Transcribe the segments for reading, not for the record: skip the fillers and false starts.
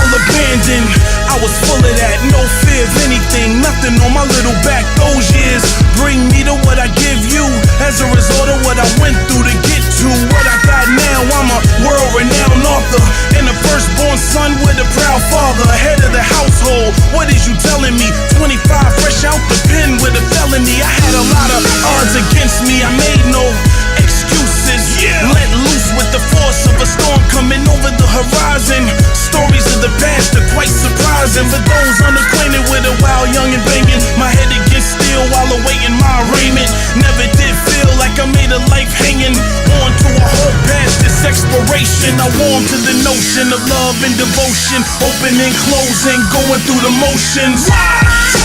feel abandoned. I was full of that, no fear of anything, nothing on my little back. Those years bring me to what I give you. As a result of what I went through to get to what I got now, I'm a world-renowned author and a firstborn son with a proud father, head of the household. What is you telling me? 25, fresh out the pen with a felony. I had a lot of odds against me, I made no excuses. Let loose with the force of a storm coming over the horizon. Stories of the past are quite surprising for those unacquainted with a wild young and banging my head against steel while awaiting my arraignment. Never did feel like I made a life hanging on to a whole past this exploration. I warm to the notion of love and devotion, open and closing, going through the motions.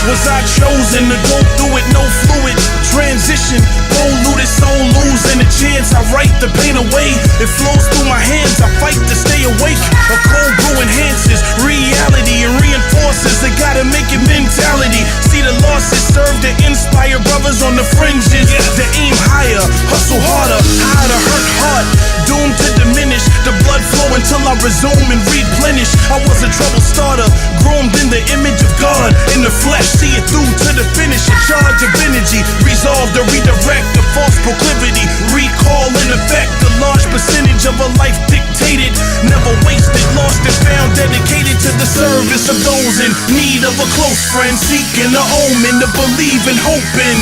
Was I chosen to go through it? No fluid transition, polluted soul losing a chance. I write the pain away, it flows through my hands. I fight to stay awake. A cold brew enhances reality and reinforces the gotta make it mentality. See the losses serve to inspire brothers on the fringes to aim higher, hustle harder, hide a hurt heart, doomed to diminish. The blood flow until I resume and replenish. I was a trouble starter, groomed in the image of God. In the flesh, see it through to the finish. A charge of energy, resolve to redirect the false proclivity. Recall in effect, a large percentage of a life dictated, never wasted, lost and found, dedicated to the service of those in need of a close friend, seeking a omen to believe and hoping.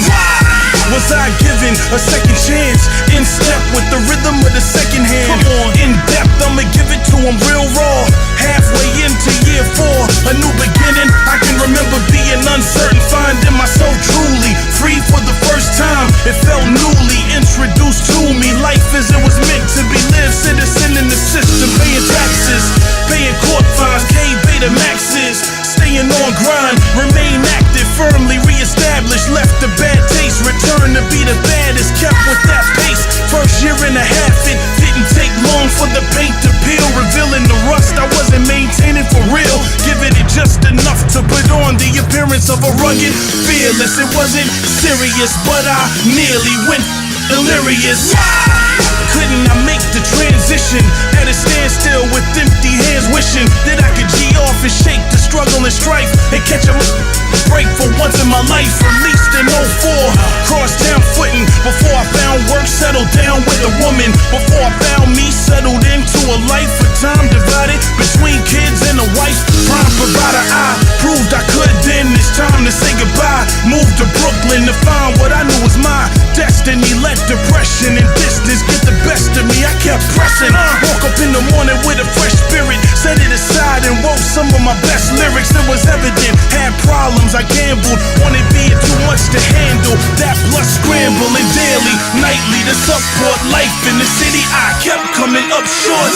Was I given a second chance? In step with the rhythm of the second hand. In depth, I'ma give it to them real raw. Halfway into year 4, a new beginning. I can remember being uncertain, finding myself truly free for the first time. It felt newly introduced to me. Life as it was meant to be lived. Citizen in the system, paying taxes, paying court fines, K-beta maxes. Staying on grind, remain active, firmly reestablished. Left a bad taste, return to be the baddest. Kept with that pace, first year and a half. It didn't take long for the paint to peel, revealing the rust I wasn't maintaining for real. Giving it just enough to put on the appearance of a rugged fearless. It wasn't serious, but I nearly went delirious. Couldn't I make the transition at a standstill with empty hands, wishing that I could G off and shake the struggle and strife and catch a break for once in my life. Released in 04, crossed town footing before I found work, settled down with a woman. Before I found me, settled into a life of time divided between kids and a wife. Prime provider, I proved I could then. It's time to say goodbye. Moved to Brooklyn to find what I knew was my destiny. Let depression and distance get the best of me. I kept pressing. Woke up in the morning with a fresh spirit, set it aside and wrote some of my best lyrics. It was evident, had problems, I gambled, wanted being too much to handle. That plus scrambling daily, nightly to support life in the city. I kept coming up short.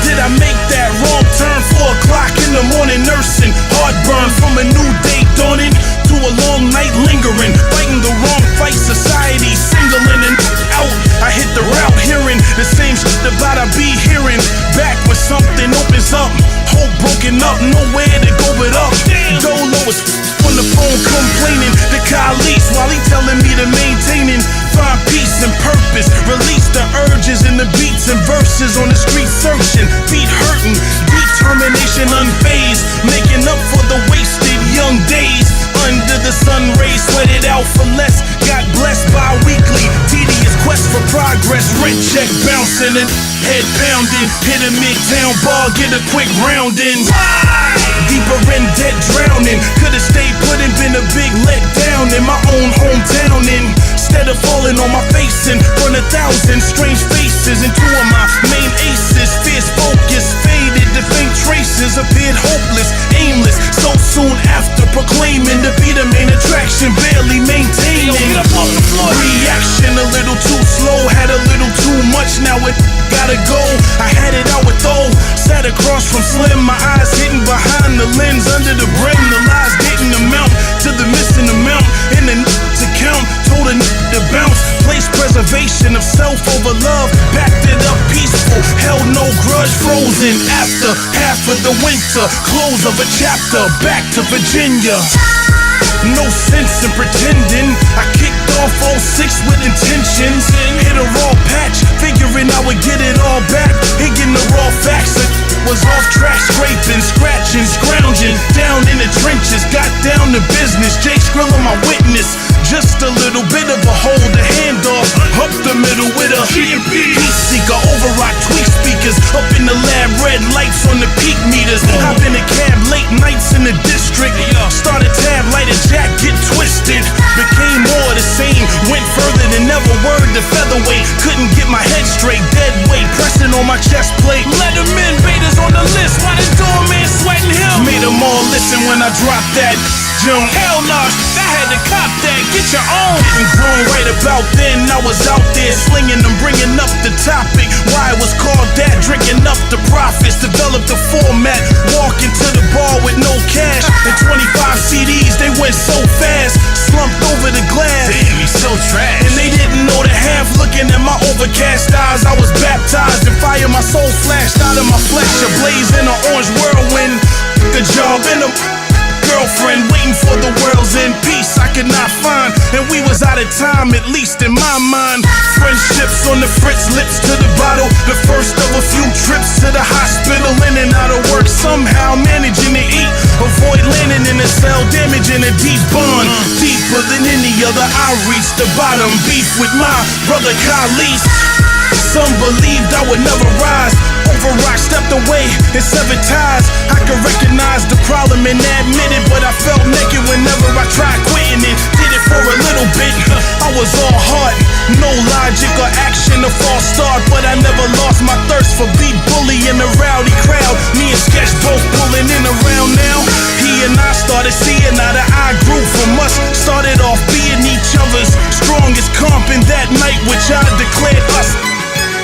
Did I make that wrong turn? 4 o'clock in the morning, nursing heartburn from a new day dawning to a long night lingering, fighting the wrong fight. Society singling and out. I hit the route, hearing the same shit about I be hearing. Back when something opens up, hope broken up, nowhere to go but up. Dolo was on the phone complaining to Khalid while he telling me to maintaining, find peace and purpose, release the urges in the beats and verses on the street searching, feet hurting, determination unfazed, making up for the wasted young days. Under the sun rays, sweated out for less, got blessed bi-weekly, tedious quest for progress, rent check bouncing and head pounding, hit a midtown bar, get a quick round in. Deeper in debt drowning, could've stayed put and been a big letdown in my own hometown. Instead of falling on my face in front of thousands, strange faces, and 2 of my main aces, fierce focus, faded, the faint traces appeared hopeless, aimless, so soon after proclaiming to be the main attraction, barely maintaining. Reaction a little too slow, had a little too much, now it gotta go. I had it out with O, sat across from Slim, my eyes hidden behind the lens, under the brim, the lies didn't amount to the missing amount in the to count, told a to bounce, place preservation of self over love, backed it up peaceful, held no grudge, frozen after half of the winter, close of a chapter, back to Virginia. No sense in pretending, I kicked off 06 with intentions, hit a raw patch, figuring I would get it all back, and getting the raw facts, it was off track, scraping, witness. Just a little bit of a hold, a handoff, up the middle with a heat seeker, overrock, tweak speakers, up in the lab, red lights on the peak meters. Hop in a cab, late nights in the district. Start a tab, light a jack, get twisted. Became more the same, went further than ever. Word to featherweight, couldn't get my head straight. Dead weight, pressing on my chest plate. Letterman, Vader's on the list, why the doorman sweating him? Made them all listen when I dropped that jump. Hell nah, I had to cop that. Get your own. Getting grown right about then. I was out there slinging them, bringing up the topic. Why it was called that? Drinking up the profits. Developed the format. Walking to the bar with no cash. And 25 CDs, they went so fast. Slumped over the glass. Damn, he's so trash. And they didn't know the half. Looking at my overcast eyes, I was baptized in fire. My soul flashed out of my flesh. Ablaze in an orange whirlwind. Good job in a girlfriend waiting for the world's end. Peace I could not find, and we was out of time, at least in my mind. Friendships on the fritz, lips to the bottle. The first of a few trips to the hospital, in and out of work, somehow managing to eat. Avoid landing in a cell, damaging a deep bond. Deeper than any other, I reached the bottom. Beef with my brother Khalid. Some believed I would never rise. Overrock stepped away and severed ties. I could recognize the problem and admit it, but I felt naked whenever I tried quitting it. Did it for a little bit, I was all heart. No logic or action, a false start, but I never lost my thirst for beat bully in a rowdy crowd. Me and Sketch both pulling in around now. He and I started seeing eye to eye, grew from us. Started off being each other's strongest comp in that night, which I declared us.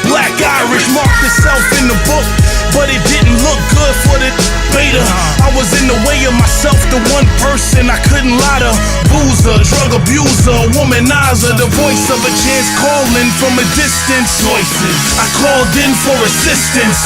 Black Irish marked itself in the book, but it didn't look good for the beta. I was in the way of myself, the one person I couldn't lie to. Boozer, drug abuser, womanizer, the voice of a chance calling from a distance. I called in for assistance.